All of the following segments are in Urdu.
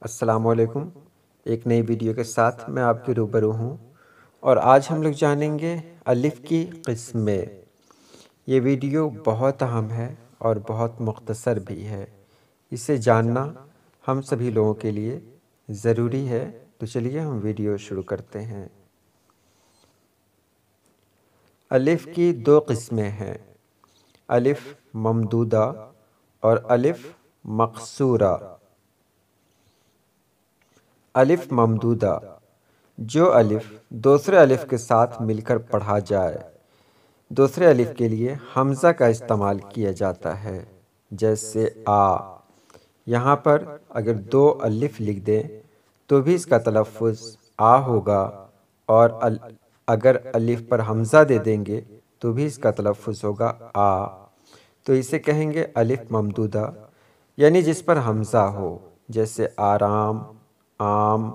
السلام علیکم۔ ایک نئی ویڈیو کے ساتھ میں آپ کے روبرو ہوں، اور آج ہم لوگ جانیں گے الف کی قسمیں۔ یہ ویڈیو بہت اہم ہے اور بہت مختصر بھی ہے، اسے جاننا ہم سبھی لوگوں کے لیے ضروری ہے۔ تو چلیے ہم ویڈیو شروع کرتے ہیں۔ الف کی دو قسمیں ہیں، الف ممدودہ اور الف مقصورہ۔ الف ممدودہ، جو الف دوسرے الف کے ساتھ مل کر پڑھا جائے۔ دوسرے الف کے لیے حمزہ کا استعمال کیا جاتا ہے، جیسے آ۔ یہاں پر اگر دو الف لکھ دیں تو بھی اس کا تلفظ آ ہوگا، اور اگر الف پر حمزہ دے دیں گے تو بھی اس کا تلفظ ہوگا آ۔ تو اسے کہیں گے الف ممدودہ، یعنی جس پر حمزہ ہو، جیسے آرام، عام،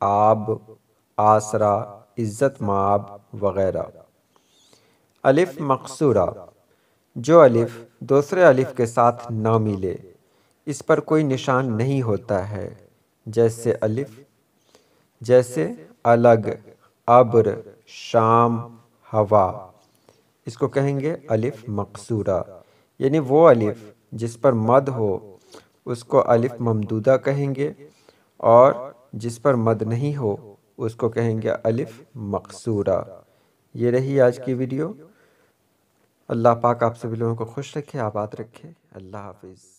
آب، آسرا، عزت مآب وغیرہ۔ الف مقصورہ، جو الف دوسرے الف کے ساتھ نہ ملے، اس پر کوئی نشان نہیں ہوتا ہے، جیسے الگ، ابر، شام، ہوا۔ اس کو کہیں گے الف مقصورہ، یعنی وہ الف جس پر مد ہو اس کو الف ممدودہ کہیں گے، اور جس پر مد نہیں ہو اس کو کہیں گے الف مقصورہ۔ یہ رہی آج کی ویڈیو۔ اللہ پاک آپ سبھی لوگوں کو خوش رکھے، آباد رکھے۔ اللہ حافظ۔